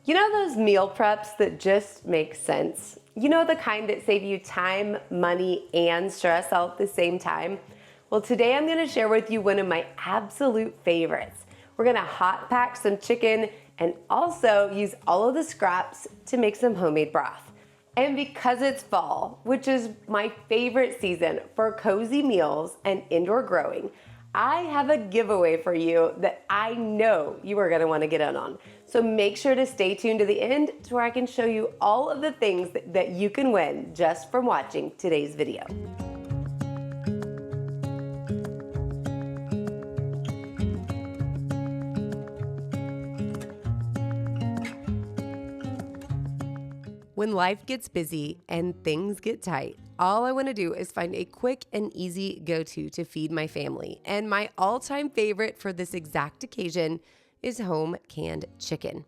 You know those meal preps that just make sense? You know the kind that save you time, money, and stress all at the same time? Well, today I'm gonna share with you one of my absolute favorites. We're gonna hot pack some chicken and also use all of the scraps to make some homemade broth. And because it's fall, which is my favorite season for cozy meals and indoor growing, I have a giveaway for you that I know you are gonna wanna get in on. So make sure to stay tuned to the end to where I can show you all of the things that you can win just from watching today's video. When life gets busy and things get tight, all I want to do is find a quick and easy go-to to feed my family. And my all-time favorite for this exact occasion is home canned chicken.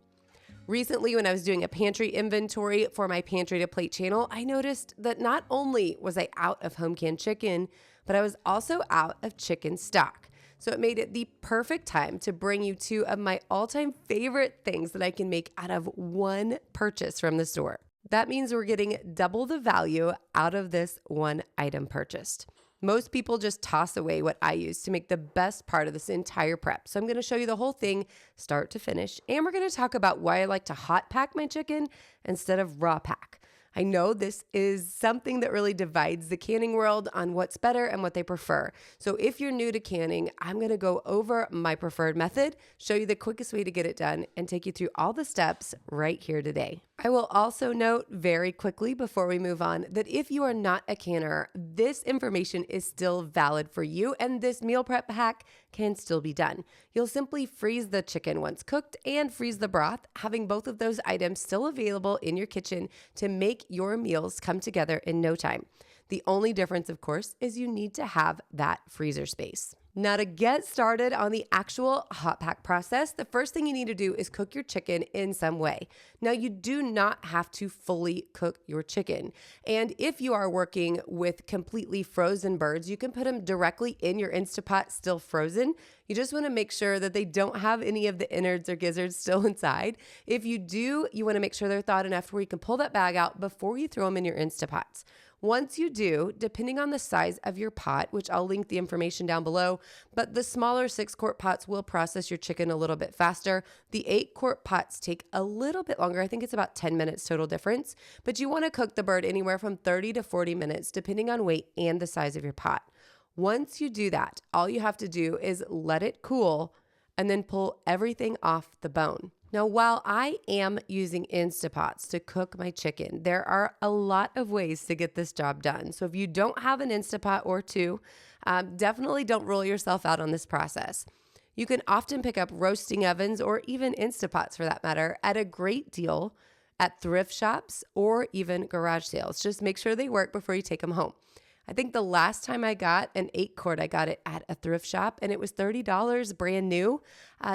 Recently, when I was doing a pantry inventory for my Pantry to Plate channel, I noticed that not only was I out of home canned chicken, but I was also out of chicken stock. So it made it the perfect time to bring you two of my all-time favorite things that I can make out of one purchase from the store. That means we're getting double the value out of this one item purchased. Most people just toss away what I use to make the best part of this entire prep. So I'm going to show you the whole thing start to finish. And we're going to talk about why I like to hot pack my chicken instead of raw pack. I know this is something that really divides the canning world on what's better and what they prefer. So if you're new to canning, I'm going to go over my preferred method, show you the quickest way to get it done, and take you through all the steps right here today. I will also note very quickly before we move on that if you are not a canner, this information is still valid for you and this meal prep hack can still be done. You'll simply freeze the chicken once cooked and freeze the broth, having both of those items still available in your kitchen to make your meals come together in no time. The only difference, of course, is you need to have that freezer space. Now, to get started on the actual hot pack process, the first thing you need to do is cook your chicken in some way. Now, you do not have to fully cook your chicken. And if you are working with completely frozen birds, you can put them directly in your Instapot still frozen. You just want to make sure that they don't have any of the innards or gizzards still inside. If you do, you want to make sure they're thawed enough to where you can pull that bag out before you throw them in your Instapots. Once you do, depending on the size of your pot, which I'll link the information down below, but the smaller 6-quart pots will process your chicken a little bit faster. The 8-quart pots take a little bit longer. I think it's about 10 minutes total difference, but you want to cook the bird anywhere from 30 to 40 minutes, depending on weight and the size of your pot. Once you do that, all you have to do is let it cool and then pull everything off the bone. Now, while I am using Instapots to cook my chicken, there are a lot of ways to get this job done. So if you don't have an Instapot or two, definitely don't rule yourself out on this process. You can often pick up roasting ovens or even Instapots for that matter at a great deal at thrift shops or even garage sales. Just make sure they work before you take them home. I think the last time I got an 8-quart, I got it at a thrift shop and it was $30 brand new.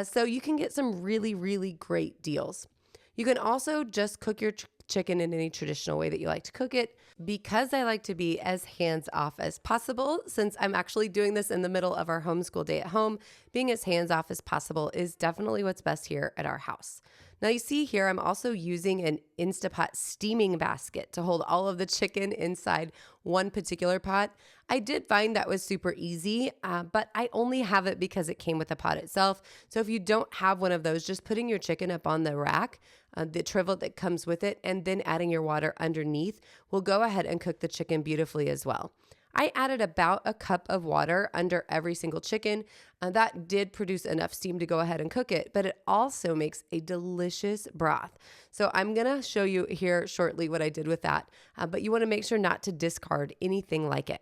So you can get some really, really great deals. You can also just cook your chicken in any traditional way that you like to cook it. Because I like to be as hands-off as possible, since I'm actually doing this in the middle of our homeschool day at home, being as hands-off as possible is definitely what's best here at our house. Now you see here, I'm also using an Instapot steaming basket to hold all of the chicken inside one particular pot. I did find that was super easy, but I only have it because it came with the pot itself. So if you don't have one of those, just putting your chicken up on the rack, the trivet that comes with it, and then adding your water underneath will go ahead and cook the chicken beautifully as well. I added about a cup of water under every single chicken. That did produce enough steam to go ahead and cook it, but it also makes a delicious broth. So I'm gonna show you here shortly what I did with that, but you wanna make sure not to discard anything like it.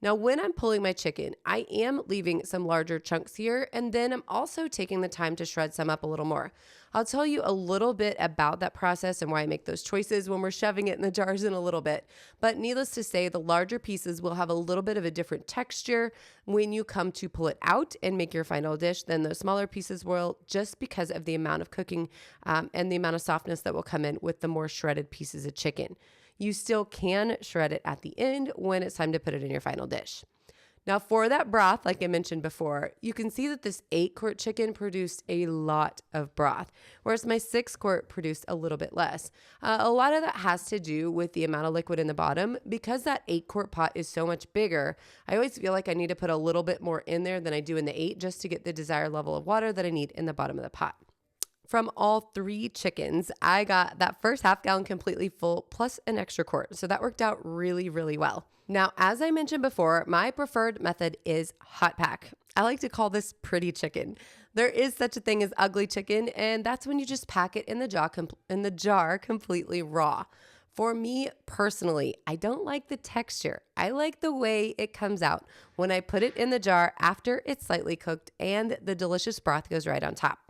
Now, when I'm pulling my chicken, I am leaving some larger chunks here, and then I'm also taking the time to shred some up a little more. I'll tell you a little bit about that process and why I make those choices when we're shoving it in the jars in a little bit. But needless to say, the larger pieces will have a little bit of a different texture when you come to pull it out and make your final dish than those smaller pieces will, just because of the amount of cooking and the amount of softness that will come in with the more shredded pieces of chicken. You still can shred it at the end when it's time to put it in your final dish. Now for that broth, like I mentioned before, you can see that this 8-quart chicken produced a lot of broth, whereas my 6-quart produced a little bit less. A lot of that has to do with the amount of liquid in the bottom. Because that 8-quart pot is so much bigger, I always feel like I need to put a little bit more in there than I do in the 8 just to get the desired level of water that I need in the bottom of the pot. From all 3 chickens, I got that first half gallon completely full plus an extra quart. So that worked out really, really well. Now, as I mentioned before, my preferred method is hot pack. I like to call this pretty chicken. There is such a thing as ugly chicken, and that's when you just pack it in the jar completely raw. For me personally, I don't like the texture. I like the way it comes out when I put it in the jar after it's slightly cooked and the delicious broth goes right on top.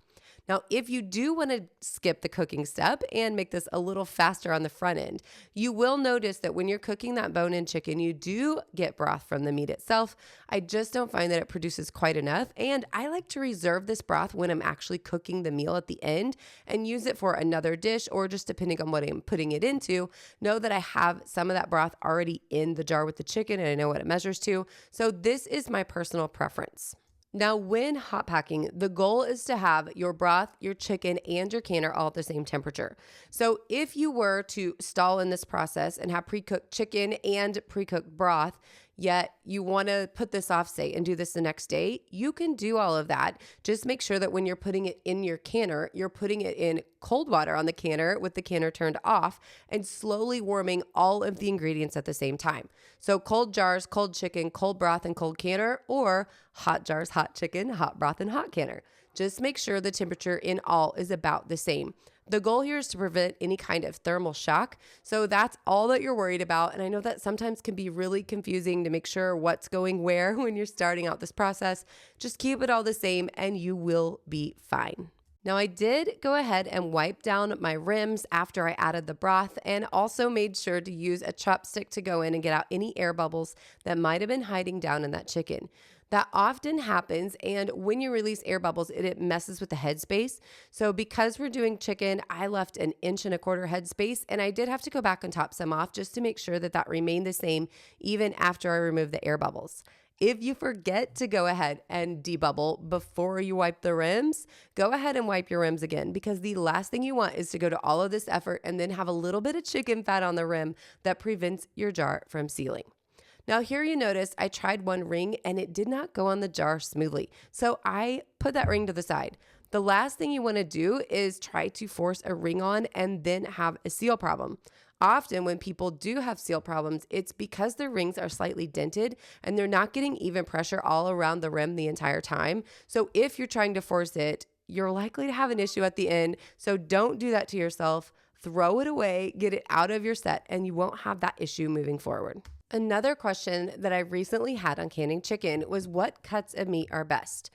Now, if you do want to skip the cooking step and make this a little faster on the front end, you will notice that when you're cooking that bone-in chicken, you do get broth from the meat itself. I just don't find that it produces quite enough, and I like to reserve this broth when I'm actually cooking the meal at the end and use it for another dish, or just depending on what I'm putting it into, know that I have some of that broth already in the jar with the chicken and I know what it measures to. So this is my personal preference. Now, when hot packing, the goal is to have your broth, your chicken, and your canner all at the same temperature. So if you were to stall in this process and have pre-cooked chicken and pre-cooked broth, yet you want to put this off, say, and do this the next day, you can do all of that. Just make sure that when you're putting it in your canner, you're putting it in cold water on the canner with the canner turned off and slowly warming all of the ingredients at the same time. So cold jars, cold chicken, cold broth, and cold canner, or hot jars, hot chicken, hot broth, and hot canner. Just make sure the temperature in all is about the same. The goal here is to prevent any kind of thermal shock. So that's all that you're worried about. And I know that sometimes can be really confusing to make sure what's going where when you're starting out this process. Just keep it all the same and you will be fine. Now, I did go ahead and wipe down my rims after I added the broth, and also made sure to use a chopstick to go in and get out any air bubbles that might have been hiding down in that chicken. That often happens, and when you release air bubbles, it messes with the headspace. So because we're doing chicken, I left 1.25 inches headspace, and I did have to go back and top some off just to make sure that that remained the same even after I removed the air bubbles. If you forget to go ahead and debubble before you wipe the rims, go ahead and wipe your rims again, because the last thing you want is to go to all of this effort and then have a little bit of chicken fat on the rim that prevents your jar from sealing. Now here you notice I tried one ring and it did not go on the jar smoothly. So I put that ring to the side. The last thing you want to do is try to force a ring on and then have a seal problem. Often when people do have seal problems, it's because their rings are slightly dented and they're not getting even pressure all around the rim the entire time. So if you're trying to force it, you're likely to have an issue at the end. So don't do that to yourself. Throw it away, get it out of your set, and you won't have that issue moving forward. Another question that I recently had on canning chicken was what cuts of meat are best.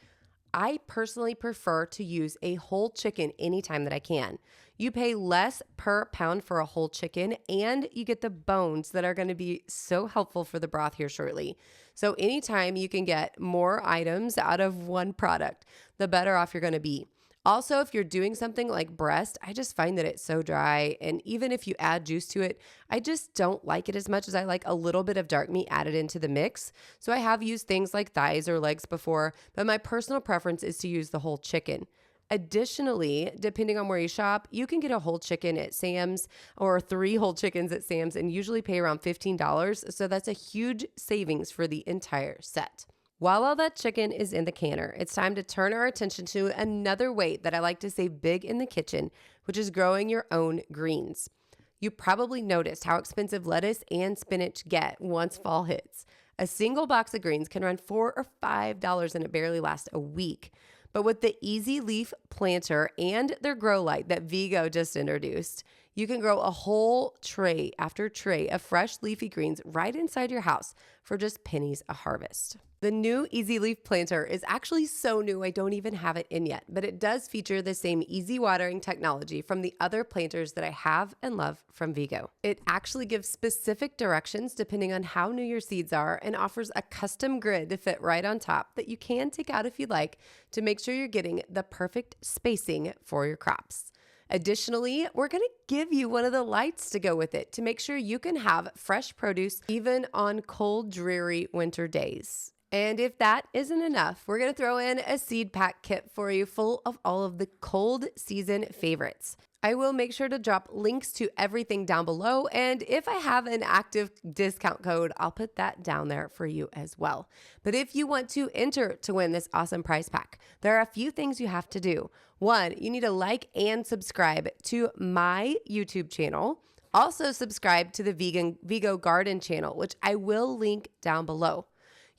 I personally prefer to use a whole chicken anytime that I can. You pay less per pound for a whole chicken, and you get the bones that are going to be so helpful for the broth here shortly. So anytime you can get more items out of one product, the better off you're going to be. Also, if you're doing something like breast, I just find that it's so dry. And even if you add juice to it, I just don't like it as much as I like a little bit of dark meat added into the mix. So I have used things like thighs or legs before, but my personal preference is to use the whole chicken. Additionally, depending on where you shop, you can get a whole chicken at Sam's or 3 whole chickens at Sam's and usually pay around $15. So that's a huge savings for the entire set. While all that chicken is in the canner, it's time to turn our attention to another way that I like to say big in the kitchen, which is growing your own greens. You probably noticed how expensive lettuce and spinach get once fall hits. A single box of greens can run $4 or $5 and it barely lasts a week. But with the Easy Leaf planter and their grow light that Vigo just introduced, you can grow a whole tray after tray of fresh leafy greens right inside your house for just pennies a harvest. The new Easy Leaf planter is actually so new I don't even have it in yet, but it does feature the same easy watering technology from the other planters that I have and love from Vigo. It actually gives specific directions depending on how new your seeds are and offers a custom grid to fit right on top that you can take out if you'd like to make sure you're getting the perfect spacing for your crops. Additionally, we're going to give you one of the lights to go with it to make sure you can have fresh produce even on cold, dreary winter days. And if that isn't enough, we're going to throw in a seed pack kit for you full of all of the cold season favorites. I will make sure to drop links to everything down below. And if I have an active discount code, I'll put that down there for you as well. But if you want to enter to win this awesome prize pack, there are a few things you have to do. One, you need to like and subscribe to my YouTube channel. Also subscribe to the Vigo Garden channel, which I will link down below.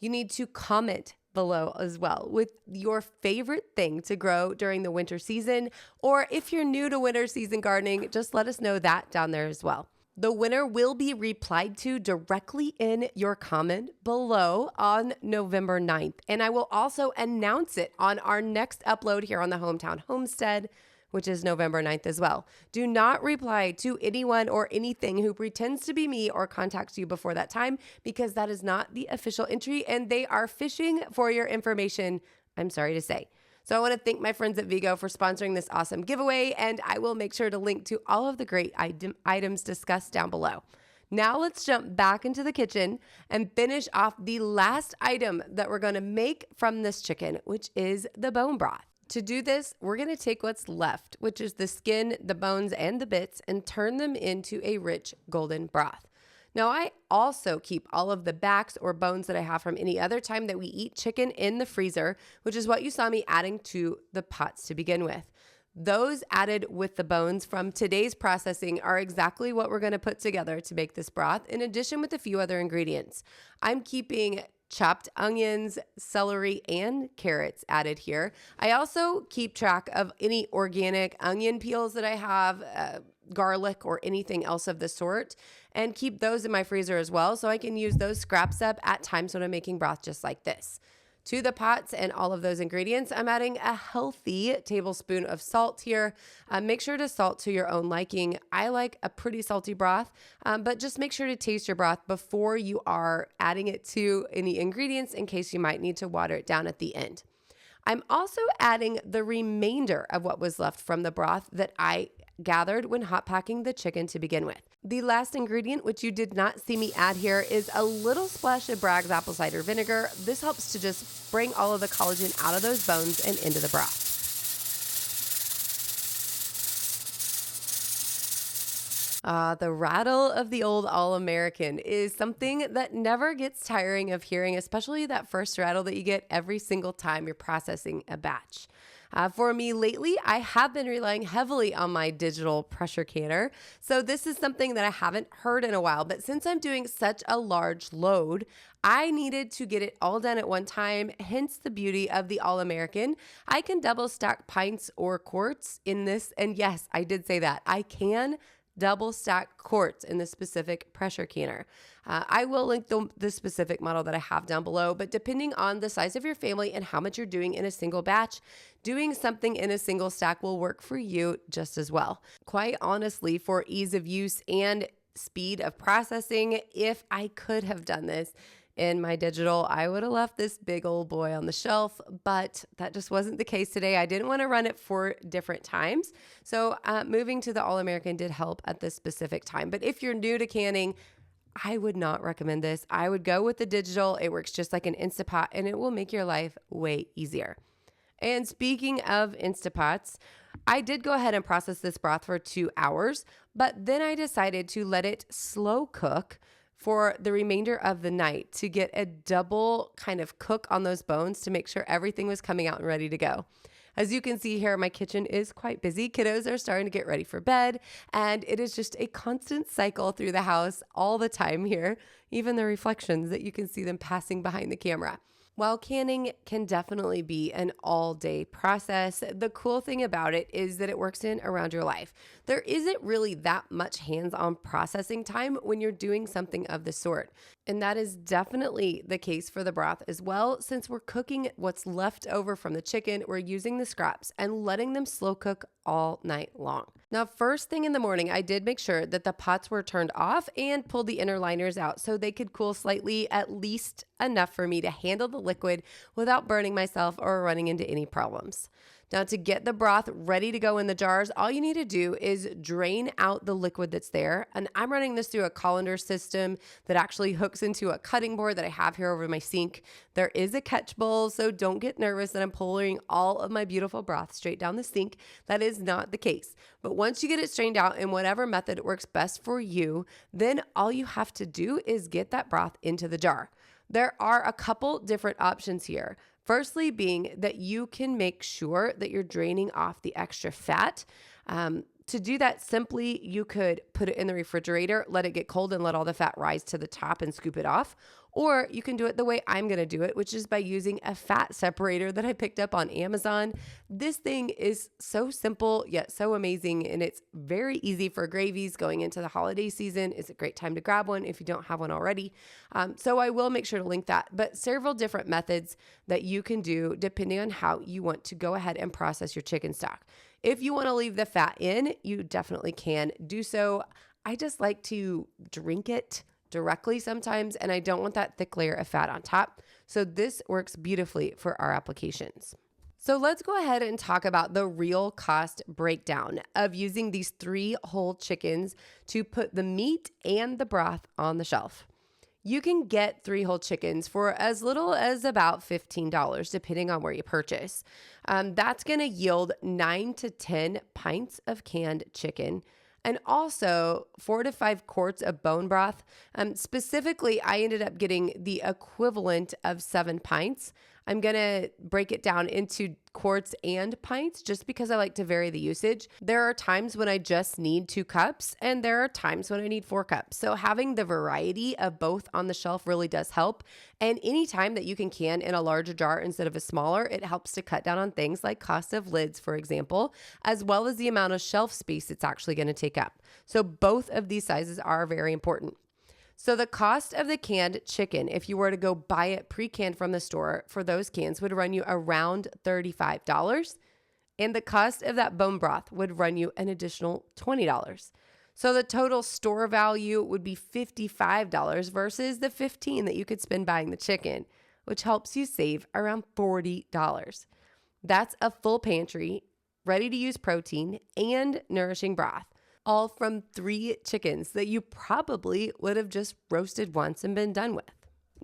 You need to comment below as well with your favorite thing to grow during the winter season. Or if you're new to winter season gardening, just let us know that down there as well. The winner will be replied to directly in your comment below on November 9th. And I will also announce it on our next upload here on the Hometown Homestead, which is November 9th as well. Do not reply to anyone or anything who pretends to be me or contacts you before that time, because that is not the official entry and they are fishing for your information, I'm sorry to say. So I want to thank my friends at Vigo for sponsoring this awesome giveaway, and I will make sure to link to all of the great items discussed down below. Now let's jump back into the kitchen and finish off the last item that we're going to make from this chicken, which is the bone broth. To do this, we're going to take what's left, which is the skin, the bones, and the bits, and turn them into a rich golden broth. Now, I also keep all of the backs or bones that I have from any other time that we eat chicken in the freezer, which is what you saw me adding to the pots to begin with. Those added with the bones from today's processing are exactly what we're going to put together to make this broth, in addition with a few other ingredients. I'm keeping chopped onions, celery, and carrots added here. I also keep track of any organic onion peels that I have, garlic, or anything else of the sort, and keep those in my freezer as well, so I can use those scraps up at times when I'm making broth just like this. To the pots and all of those ingredients, I'm adding a healthy tablespoon of salt here. Make sure to salt to your own liking. I like a pretty salty broth, but just make sure to taste your broth before you are adding it to any ingredients in case you might need to water it down at the end. I'm also adding the remainder of what was left from the broth that I gathered when hot packing the chicken to begin with. The last ingredient, which you did not see me add here, is a little splash of Bragg's apple cider vinegar. This helps to just bring all of the collagen out of those bones and into the broth. The rattle of the old All-American is something that never gets tiring of hearing, especially that first rattle that you get every single time you're processing a batch. For me lately, I have been relying heavily on my digital pressure canner. So this is something that I haven't heard in a while, but since I'm doing such a large load, I needed to get it all done at one time, hence the beauty of the All-American. I can double stack pints or quarts in this, and yes, I did say that. I can double stack quarts in the specific pressure canner. I will link the specific model that I have down below, but depending on the size of your family and how much you're doing in a single batch, doing something in a single stack will work for you just as well. Quite honestly, for ease of use and speed of processing, if I could have done this in my digital, I would have left this big old boy on the shelf, but that just wasn't the case today. I didn't want to run it for different times. So moving to the All-American did help at this specific time. But if you're new to canning, I would not recommend this. I would go with the digital. It works just like an Instapot, and it will make your life way easier. And speaking of Instapots, I did go ahead and process this broth for 2 hours, but then I decided to let it slow cook for the remainder of the night to get a double kind of cook on those bones to make sure everything was coming out and ready to go. As you can see here, my kitchen is quite busy. Kiddos are starting to get ready for bed, and it is just a constant cycle through the house all the time here, even the reflections that you can see them passing behind the camera. While canning can definitely be an all-day process, the cool thing about it is that it works in around your life. There isn't really that much hands-on processing time when you're doing something of the sort. And that is definitely the case for the broth as well. Since we're cooking what's left over from the chicken, we're using the scraps and letting them slow cook all night long. Now, first thing in the morning, I did make sure that the pots were turned off and pulled the inner liners out so they could cool slightly, at least enough for me to handle the liquid without burning myself or running into any problems. Now, to get the broth ready to go in the jars, all you need to do is drain out the liquid that's there. And I'm running this through a colander system that actually hooks into a cutting board that I have here over my sink. There is a catch bowl, so don't get nervous that I'm pouring all of my beautiful broth straight down the sink. That is not the case. But once you get it strained out in whatever method works best for you, then all you have to do is get that broth into the jar. There are a couple different options here. Firstly, being that you can make sure that you're draining off the extra fat. To do that simply, you could put it in the refrigerator, let it get cold and let all the fat rise to the top and scoop it off. Or you can do it the way I'm going to do it, which is by using a fat separator that I picked up on Amazon. This thing is so simple yet so amazing, and it's very easy for gravies going into the holiday season. It's a great time to grab one if you don't have one already. So I will make sure to link that, but several different methods that you can do depending on how you want to go ahead and process your chicken stock. If you want to leave the fat in, you definitely can do so. I just like to drink it directly sometimes, and I don't want that thick layer of fat on top. So this works beautifully for our applications. So let's go ahead and talk about the real cost breakdown of using these 3 whole chickens to put the meat and the broth on the shelf. You can get 3 whole chickens for as little as about $15, depending on where you purchase. That's going to yield 9 to 10 pints of canned chicken, and also 4 to 5 quarts of bone broth. Specifically, I ended up getting the equivalent of 7 pints. I'm going to break it down into quarts and pints just because I like to vary the usage. There are times when I just need 2 cups, and there are times when I need 4 cups. So having the variety of both on the shelf really does help. And anytime that you can in a larger jar instead of a smaller, it helps to cut down on things like cost of lids, for example, as well as the amount of shelf space it's actually going to take up. So both of these sizes are very important. So the cost of the canned chicken, if you were to go buy it pre-canned from the store for those cans, would run you around $35. And the cost of that bone broth would run you an additional $20. So the total store value would be $55 versus the $15 that you could spend buying the chicken, which helps you save around $40. That's a full pantry, ready-to-use protein, and nourishing broth, all from 3 chickens that you probably would have just roasted once and been done with.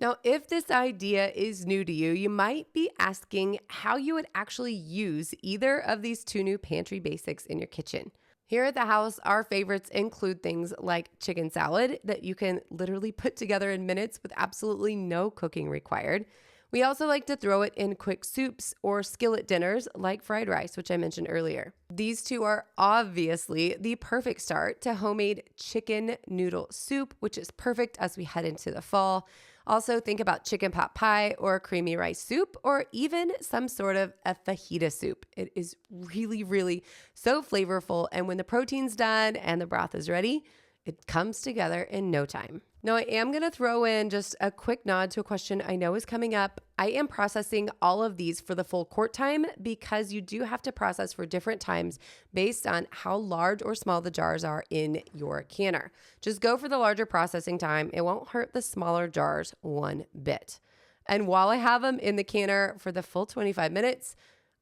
Now, if this idea is new to you, you might be asking how you would actually use either of these 2 new pantry basics in your kitchen. Here at the house, our favorites include things like chicken salad that you can literally put together in minutes with absolutely no cooking required. We also like to throw it in quick soups or skillet dinners like fried rice, which I mentioned earlier. These 2 are obviously the perfect start to homemade chicken noodle soup, which is perfect as we head into the fall. Also think about chicken pot pie or creamy rice soup, or even some sort of a fajita soup. It is really, really so flavorful. And when the protein's done and the broth is ready, it comes together in no time. Now, I am going to throw in just a quick nod to a question I know is coming up. I am processing all of these for the full quart time because you do have to process for different times based on how large or small the jars are in your canner. Just go for the larger processing time. It won't hurt the smaller jars one bit. And while I have them in the canner for the full 25 minutes,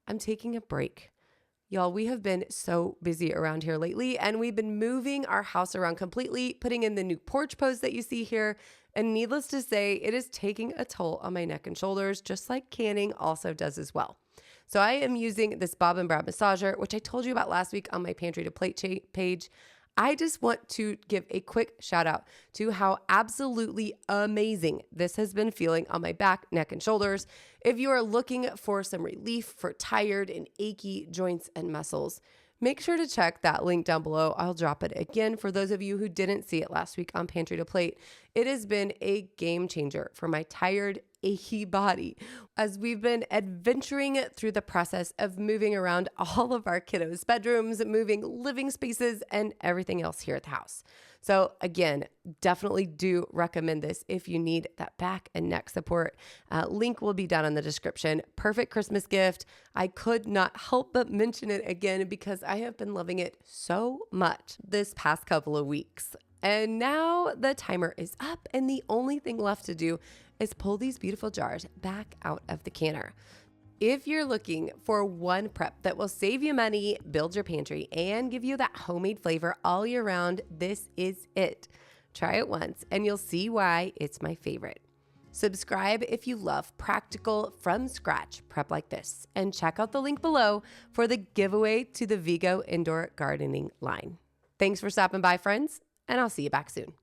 I'm taking a break. Y'all, we have been so busy around here lately, and we've been moving our house around completely, putting in the new porch post that you see here. And needless to say, it is taking a toll on my neck and shoulders, just like canning also does as well. So I am using this Bob and Brad massager, which I told you about last week on my Pantry to Plate page. I just want to give a quick shout out to how absolutely amazing this has been feeling on my back, neck, and shoulders. If you are looking for some relief for tired and achy joints and muscles, make sure to check that link down below. I'll drop it again for those of you who didn't see it last week on Pantry to Plate. It has been a game changer for my tired, achy body as we've been adventuring through the process of moving around all of our kiddos' bedrooms, moving living spaces, and everything else here at the house. So again, definitely do recommend this if you need that back and neck support. Link will be down in the description. Perfect Christmas gift. I could not help but mention it again because I have been loving it so much this past couple of weeks. And now the timer is up, and the only thing left to do is pull these beautiful jars back out of the canner. If you're looking for one prep that will save you money, build your pantry, and give you that homemade flavor all year round, this is it. Try it once and you'll see why it's my favorite. Subscribe if you love practical, from scratch prep like this, and check out the link below for the giveaway to the Vigo indoor gardening line. Thanks for stopping by, friends, and I'll see you back soon.